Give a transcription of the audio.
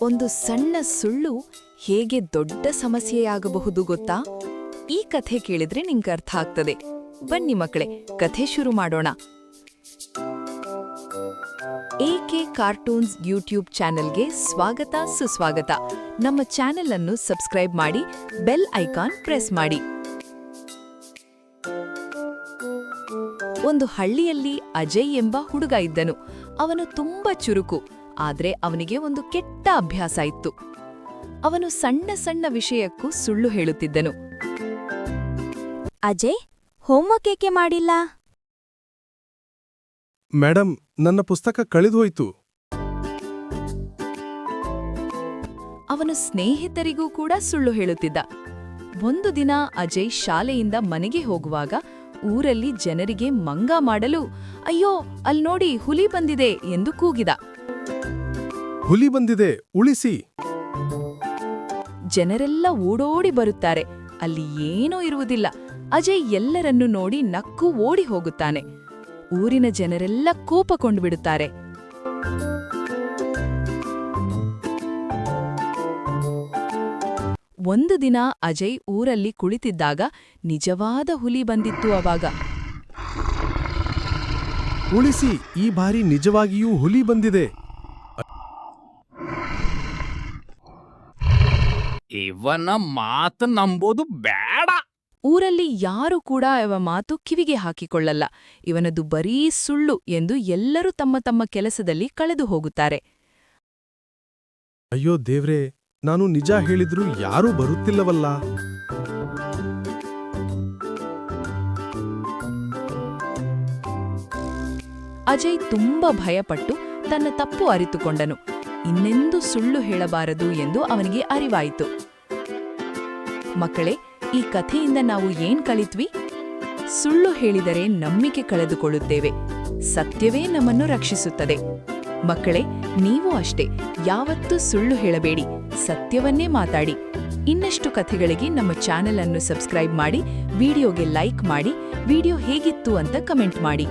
ಒಂದು ಸಣ್ಣ ಸುಳ್ಳು ಹೇಗೆ ದೊಡ್ಡ ಸಮಸ್ಯೆಯಾಗಬಹುದು ಗೊತ್ತಾ? ಈ ಕಥೆ ಕೇಳಿದ್ರೆ ನಿಂಗೆ ಅರ್ಥ ಆಗ್ತದೆ. ಬನ್ನಿ ಮಕ್ಕಳೇ, ಕಥೆ ಶುರು ಮಾಡೋಣ. ಎಕೆ ಕಾರ್ಟೂನ್ಸ್ ಯೂಟ್ಯೂಬ್ ಚಾನೆಲ್ಗೆ ಸ್ವಾಗತ ಸುಸ್ವಾಗತ. ನಮ್ಮ ಚಾನೆಲ್ ಅನ್ನು ಸಬ್ಸ್ಕ್ರೈಬ್ ಮಾಡಿ, ಬೆಲ್ ಐಕಾನ್ ಪ್ರೆಸ್ ಮಾಡಿ. ಒಂದು ಹಳ್ಳಿಯಲ್ಲಿ ಅಜಯ್ ಎಂಬ ಹುಡುಗ ಇದ್ದನು. ಅವನು ತುಂಬಾ ಚುರುಕು, ಆದ್ರೆ ಅವನಿಗೆ ಒಂದು ಕೆಟ್ಟ ಅಭ್ಯಾಸ ಇತ್ತು. ಅವನು ಸಣ್ಣ ಸಣ್ಣ ವಿಷಯಕ್ಕೂ ಸುಳ್ಳು ಹೇಳುತ್ತಿದ್ದನು. ಅಜಯ್, ಹೋಮ್ವರ್ಕ್ ಏಕೆ ಮಾಡಿಲ್ಲ? ಮೇಡಮ್, ನನ್ನ ಪುಸ್ತಕ ಕಳೆದುಹೋಯ್ತು. ಅವನು ಸ್ನೇಹಿತರಿಗೂ ಕೂಡ ಸುಳ್ಳು ಹೇಳುತ್ತಿದ್ದ. ಒಂದು ದಿನ ಅಜಯ್ ಶಾಲೆಯಿಂದ ಮನೆಗೆ ಹೋಗುವಾಗ ಊರಲ್ಲಿ ಜನರಿಗೆ ಮಂಗ ಮಾಡಲು, ಅಯ್ಯೋ ಅಲ್ನೋಡಿ ಹುಲಿ ಬಂದಿದೆ ಎಂದು ಕೂಗಿದ. ಹುಲಿ ಬಂದಿದೆ, ಉಳಿಸಿ! ಜನರೆಲ್ಲ ಓಡೋಡಿ ಬರುತ್ತಾರೆ. ಅಲ್ಲಿ ಏನೂ ಇರುವುದಿಲ್ಲ. ಅಜಯ್ ಎಲ್ಲರನ್ನೂ ನೋಡಿ ನಕ್ಕು ಓಡಿ ಹೋಗುತ್ತಾನೆ. ಊರಿನ ಜನರೆಲ್ಲ ಕೋಪಗೊಂಡು ಬಿಡುತ್ತಾರೆ. ಒಂದು ದಿನ ಅಜಯ್ ಊರಲ್ಲಿ ಕುಳಿತಿದ್ದಾಗ ನಿಜವಾದ ಹುಲಿ ಬಂದಿತ್ತು. ಅವಾಗ, ಉಳಿಸಿ! ಈ ಬಾರಿ ನಿಜವಾಗಿಯೂ ಹುಲಿ ಬಂದಿದೆ. ಇವನ ಮಾತು ನಂಬೋದು ಬೇಡ. ಊರಲ್ಲಿ ಯಾರೂ ಕೂಡ ಇವ ಮಾತು ಕಿವಿಗೆ ಹಾಕಿಕೊಳ್ಳಲ್ಲ. ಇವನದು ಬರೀ ಸುಳ್ಳು ಎಂದು ಎಲ್ಲರೂ ತಮ್ಮ ತಮ್ಮ ಕೆಲಸದಲ್ಲಿ ಕಳೆದು ಹೋಗುತ್ತಾರೆ. ಅಯ್ಯೋ ದೇವ್ರೇ, ನಾನು ನಿಜ ಹೇಳಿದ್ರೂ ಯಾರೂ ಬರುತ್ತಿಲ್ಲವಲ್ಲ. ಅಜಯ್ ತುಂಬಾ ಭಯಪಟ್ಟು ತನ್ನ ತಪ್ಪು ಅರಿತುಕೊಂಡನು. ಇನ್ನೆಂದೂ ಸುಳ್ಳು ಹೇಳಬಾರದು ಎಂದು ಅವನಿಗೆ ಅರಿವಾಯಿತು. ಮಕ್ಕಳೇ, ಈ ಕಥೆಯಿಂದ ನಾವು ಏನ್ ಕಲಿತ್ವಿ? ಸುಳ್ಳು ಹೇಳಿದರೆ ನಂಬಿಕೆ ಕಳೆದುಕೊಳ್ಳುತ್ತೇವೆ. ಸತ್ಯವೇ ನಮ್ಮನ್ನು ರಕ್ಷಿಸುತ್ತದೆ. ಮಕ್ಕಳೇ, ನೀವು ಅಷ್ಟೇ, ಯಾವತ್ತೂ ಸುಳ್ಳು ಹೇಳಬೇಡಿ, ಸತ್ಯವನ್ನೇ ಮಾತಾಡಿ. ಇನ್ನಷ್ಟು ಕಥೆಗಳಿಗೆ ನಮ್ಮ ಚಾನೆಲ್ ಅನ್ನು ಸಬ್ಸ್ಕ್ರೈಬ್ ಮಾಡಿ, ವಿಡಿಯೋಗೆ ಲೈಕ್ ಮಾಡಿ, ವಿಡಿಯೋ ಹೇಗಿತ್ತು ಅಂತ ಕಮೆಂಟ್ ಮಾಡಿ.